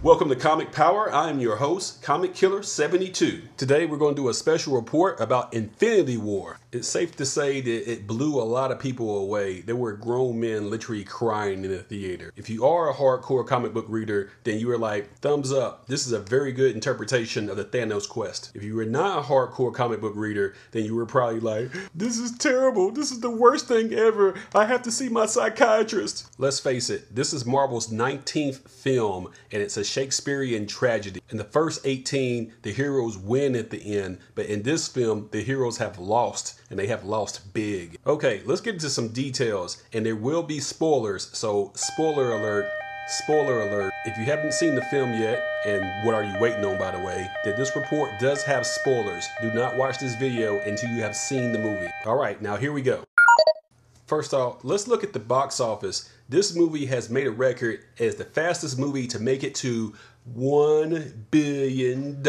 Welcome to Comic Power. I am your host, Comic Killer 72. Today we're going to do a special report about Infinity War. It's safe to say that it blew a lot of people away. There were grown men literally crying in the theater. If you are a hardcore comic book reader, then you are like, thumbs up. This is a very good interpretation of the Thanos quest. If you were not a hardcore comic book reader, then you were probably like, this is terrible. This is the worst thing ever. I have to see my psychiatrist. Let's face it, this is Marvel's 19th film, and it's a Shakespearean tragedy. In the first 18, the heroes win at the end, but in this film, the heroes have lost, and they have lost big. Okay, let's get into some details, and there will be spoilers, so spoiler alert. Spoiler alert, if you haven't seen the film yet, and what are you waiting on by the way, that this report does have spoilers. Do not watch this video until you have seen the movie. Alright, now here we go. First off, let's look at the box office. This movie has made a record as the fastest movie to make it to $1 billion.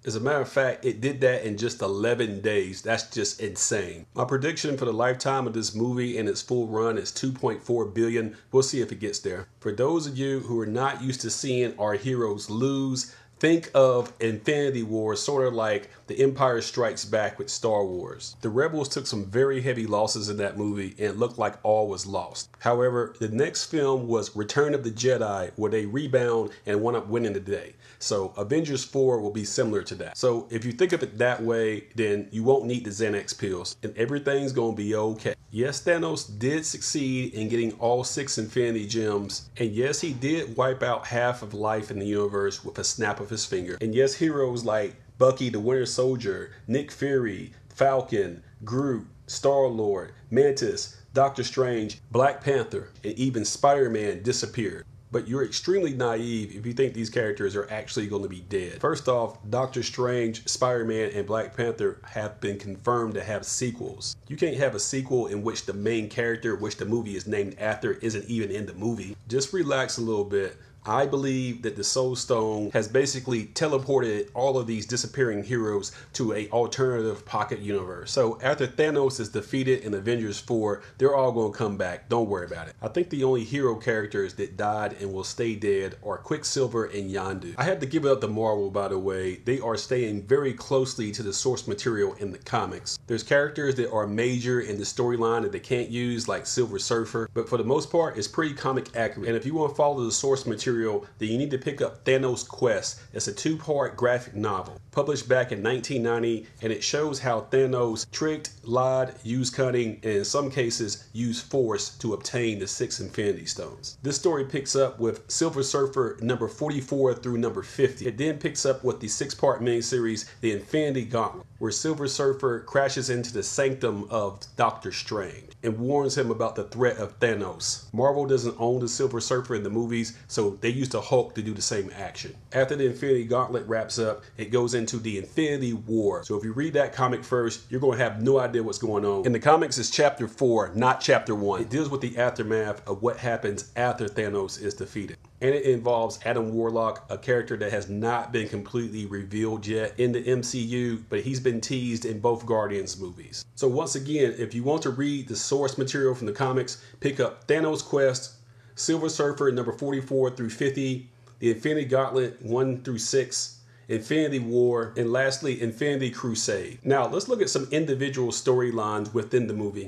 As a matter of fact, it did that in just 11 days. That's just insane. My prediction for the lifetime of this movie and its full run is $2.4 billion. We'll see if it gets there. For those of you who are not used to seeing our heroes lose, think of Infinity War sort of like The Empire Strikes Back with Star Wars. The Rebels took some very heavy losses in that movie and it looked like all was lost. However, the next film was Return of the Jedi, where they rebound and wound up winning the day. So Avengers 4 will be similar to that. So if you think of it that way, then you won't need the Xanax pills and everything's gonna be okay. Yes, Thanos did succeed in getting all 6 Infinity Gems, and yes, he did wipe out half of life in the universe with a snap of his finger. And yes, heroes like Bucky the Winter Soldier, Nick Fury, Falcon, Groot, Star-Lord, Mantis, Doctor Strange, Black Panther, and even Spider-Man disappeared. But you're extremely naive if you think these characters are actually going to be dead. First off, Doctor Strange, Spider-Man, and Black Panther have been confirmed to have sequels. You can't have a sequel in which the main character, which the movie is named after, isn't even in the movie. Just relax a little bit. I believe that the Soul Stone has basically teleported all of these disappearing heroes to an alternative pocket universe. So after Thanos is defeated in Avengers 4, they're all going to come back. Don't worry about it. I think the only hero characters that died and will stay dead are Quicksilver and Yondu. I have to give it up to Marvel, by the way. They are staying very closely to the source material in the comics. There's characters that are major in the storyline that they can't use, like Silver Surfer, but for the most part, it's pretty comic accurate. And if you want to follow the source material, then you need to pick up Thanos Quest. It's a 2-part graphic novel published back in 1990, and it shows how Thanos tricked, lied, used cunning, and in some cases used force to obtain the 6 Infinity Stones. This story picks up with Silver Surfer number 44 through number 50. It then picks up with the 6-part miniseries The Infinity Gauntlet, where Silver Surfer crashes into the sanctum of Doctor Strange and warns him about the threat of Thanos. Marvel doesn't own the Silver Surfer in the movies, so they used the Hulk to do the same action. After the Infinity Gauntlet wraps up, it goes into the Infinity War. So if you read that comic first, you're going to have no idea what's going on. In the comics, it's chapter 4, not chapter 1. It deals with the aftermath of what happens after Thanos is defeated. And it involves Adam Warlock, a character that has not been completely revealed yet in the MCU, but he's been teased in both Guardians movies. So once again, if you want to read the source material from the comics, pick up Thanos Quest, Silver Surfer number 44 through 50, the Infinity Gauntlet 1 through 6, Infinity War, and lastly, Infinity Crusade. Now let's look at some individual storylines within the movie.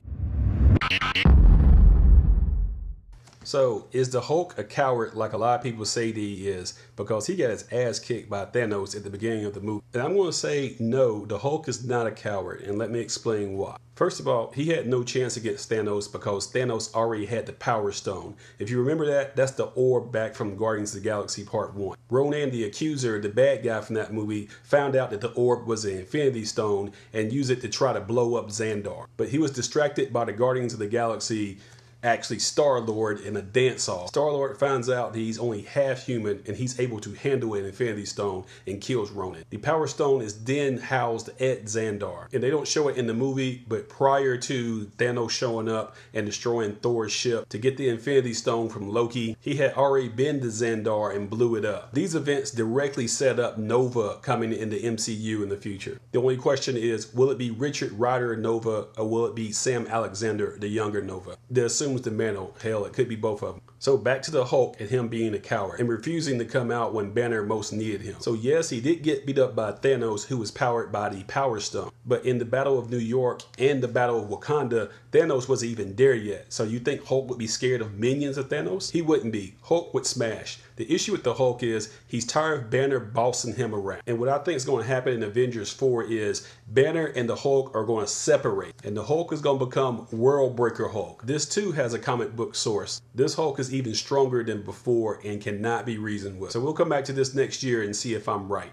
So, is the Hulk a coward like a lot of people say that he is? Because he got his ass kicked by Thanos at the beginning of the movie. And I'm going to say no, the Hulk is not a coward, and let me explain why. First of all, he had no chance against Thanos because Thanos already had the Power Stone. If you remember that, that's the orb back from Guardians of the Galaxy Part 1. Ronan the Accuser, the bad guy from that movie, found out that the orb was an Infinity Stone and used it to try to blow up Xandar. But he was distracted by the Guardians of the Galaxy, actually Star-Lord, in a dance-off. Star-Lord finds out that he's only half human and he's able to handle an Infinity Stone and kills Ronan. The Power Stone is then housed at Xandar. And they don't show it in the movie, but prior to Thanos showing up and destroying Thor's ship to get the Infinity Stone from Loki, he had already been to Xandar and blew it up. These events directly set up Nova coming in the MCU in the future. The only question is, will it be Richard Rider Nova or will it be Sam Alexander, the younger Nova? They assume the mantle. Hell, it could be both of them. So back to the Hulk and him being a coward and refusing to come out when Banner most needed him. So yes, he did get beat up by Thanos, who was powered by the Power Stone. But in the Battle of New York and the Battle of Wakanda, Thanos wasn't even there yet. So you think Hulk would be scared of minions of Thanos? He wouldn't be. Hulk would smash. The issue with the Hulk is he's tired of Banner bossing him around. And what I think is going to happen in Avengers 4 is Banner and the Hulk are going to separate. And the Hulk is going to become World Breaker Hulk. This too has a comic book source. This Hulk is even stronger than before and cannot be reasoned with. So we'll come back to this next year and see if I'm right.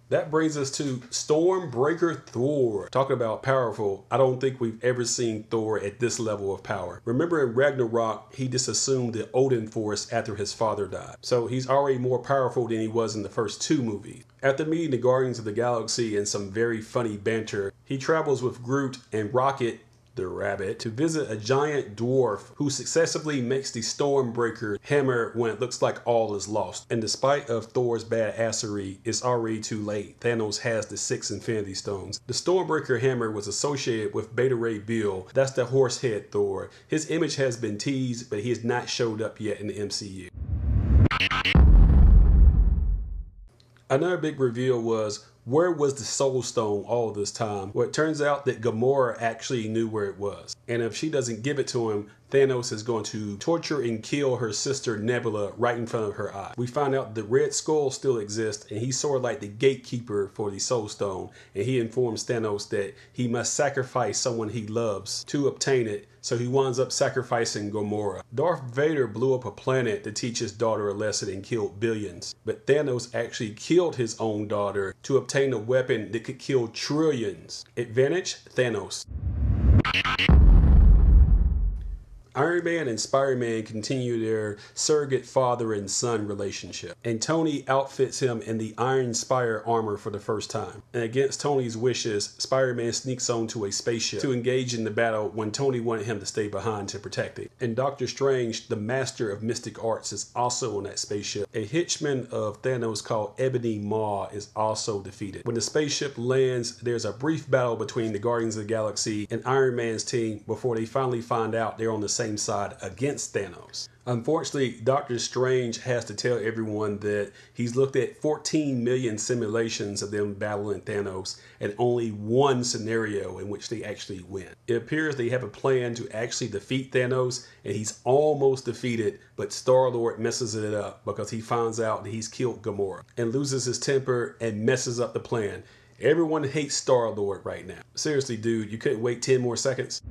That brings us to Stormbreaker Thor. Talking about powerful, I don't think we've ever seen Thor at this level of power. Remember in Ragnarok, he just assumed the Odin force after his father died. So he's already more powerful than he was in the first 2 movies. After meeting the Guardians of the Galaxy and some very funny banter, he travels with Groot and Rocket the rabbit to visit a giant dwarf who successfully makes the Stormbreaker hammer when it looks like all is lost. And despite of Thor's badassery, it's already too late. Thanos has the 6 Infinity Stones. The Stormbreaker hammer was associated with Beta Ray Bill. That's the horsehead Thor. His image has been teased, but he has not showed up yet in the MCU. Another big reveal was, where was the Soul Stone all this time? Well, it turns out that Gamora actually knew where it was. And if she doesn't give it to him, Thanos is going to torture and kill her sister Nebula right in front of her eye. We find out the Red Skull still exists, and he's sort of like the gatekeeper for the Soul Stone. And he informs Thanos that he must sacrifice someone he loves to obtain it. So he winds up sacrificing Gamora. Darth Vader blew up a planet to teach his daughter a lesson and killed billions. But Thanos actually killed his own daughter to obtain a weapon that could kill trillions. Advantage? Thanos. Iron Man and Spider-Man continue their surrogate father and son relationship, and Tony outfits him in the Iron Spire armor for the first time. And against Tony's wishes, Spider-Man sneaks onto a spaceship to engage in the battle when Tony wanted him to stay behind to protect it. And Doctor Strange, the master of mystic arts, is also on that spaceship. A henchman of Thanos called Ebony Maw is also defeated. When the spaceship lands, there's a brief battle between the Guardians of the Galaxy and Iron Man's team before they finally find out they're on the same side against Thanos. Unfortunately, Doctor Strange has to tell everyone that he's looked at 14 million simulations of them battling Thanos and only one scenario in which they actually win. It appears they have a plan to actually defeat Thanos, and he's almost defeated, but Star-Lord messes it up because he finds out that he's killed Gamora and loses his temper and messes up the plan. Everyone hates Star-Lord right now. Seriously, dude, you couldn't wait 10 more seconds?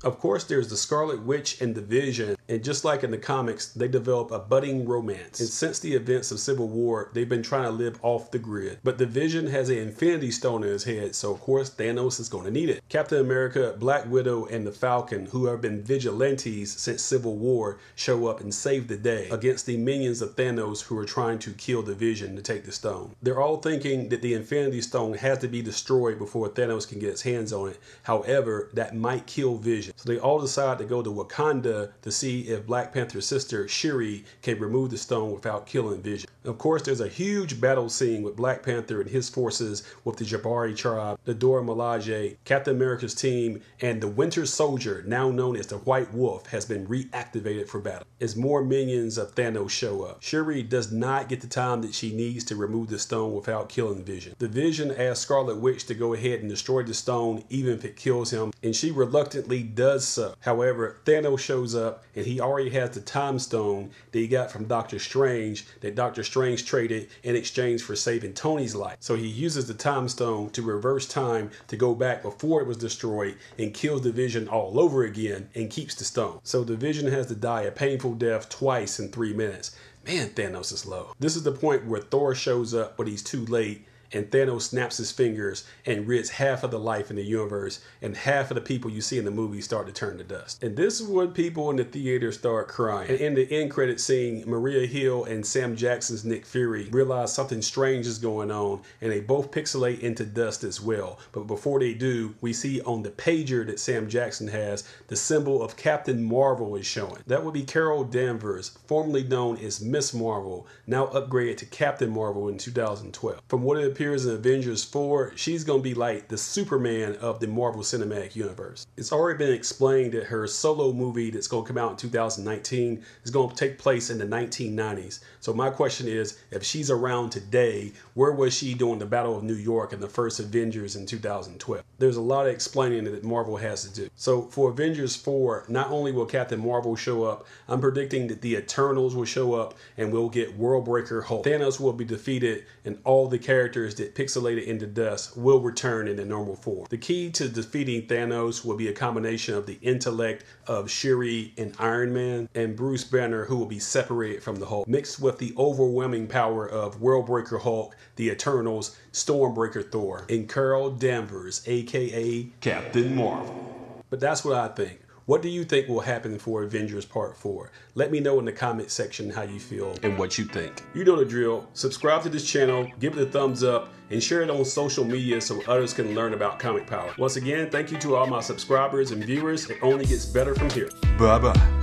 Of course, there's the Scarlet Witch and the Vision, and just like in the comics, they develop a budding romance. And since the events of Civil War, they've been trying to live off the grid. But the Vision has an Infinity Stone in his head, so of course Thanos is going to need it. Captain America, Black Widow, and the Falcon, who have been vigilantes since Civil War, show up and save the day against the minions of Thanos who are trying to kill the Vision to take the stone. They're all thinking that the Infinity Stone has to be destroyed before Thanos can get his hands on it. However, that might kill Vision. So they all decide to go to Wakanda to see if Black Panther's sister Shuri can remove the stone without killing Vision. Of course, there's a huge battle scene with Black Panther and his forces with the Jabari tribe, the Dora Milaje, Captain America's team, and the Winter Soldier, now known as the White Wolf, has been reactivated for battle as more minions of Thanos show up. Shuri does not get the time that she needs to remove the stone without killing Vision. The Vision asks Scarlet Witch to go ahead and destroy the stone even if it kills him, and she reluctantly does so. However, Thanos shows up and he already has the time stone that he got from Doctor Strange that Doctor Strange traded in exchange for saving Tony's life. So he uses the time stone to reverse time to go back before it was destroyed and kills the Vision all over again and keeps the stone. So the Vision has to die a painful death twice in 3 minutes. Man, Thanos is low. This is the point where Thor shows up, but he's too late, and Thanos snaps his fingers and rids half of the life in the universe, and half of the people you see in the movie start to turn to dust. And this is when people in the theater start crying. And in the end credit scene, Maria Hill and Sam Jackson's Nick Fury realize something strange is going on, and they both pixelate into dust as well. But before they do, we see on the pager that Sam Jackson has, the symbol of Captain Marvel is showing. That would be Carol Danvers, formerly known as Miss Marvel, now upgraded to Captain Marvel in 2012. From what it appears, appears in Avengers 4, she's going to be like the Superman of the Marvel Cinematic Universe. It's already been explained that her solo movie that's going to come out in 2019 is going to take place in the 1990s. So my question is, if she's around today, where was she during the Battle of New York and the first Avengers in 2012? There's a lot of explaining that Marvel has to do. So for Avengers 4, not only will Captain Marvel show up, I'm predicting that the Eternals will show up and we'll get Worldbreaker Hulk. Thanos will be defeated and all the characters that pixelated into dust will return in the normal form. The key to defeating Thanos will be a combination of the intellect of Shuri and Iron Man and Bruce Banner, who will be separated from the Hulk, mixed with the overwhelming power of Worldbreaker Hulk, the Eternals, Stormbreaker Thor, and Carol Danvers, aka Captain Marvel. But that's what I think. What do you think will happen for Avengers Part 4? Let me know in the comment section how you feel and what you think. You know the drill. Subscribe to this channel, give it a thumbs up, and share it on social media so others can learn about comic power. Once again, thank you to all my subscribers and viewers. It only gets better from here. Bye-bye.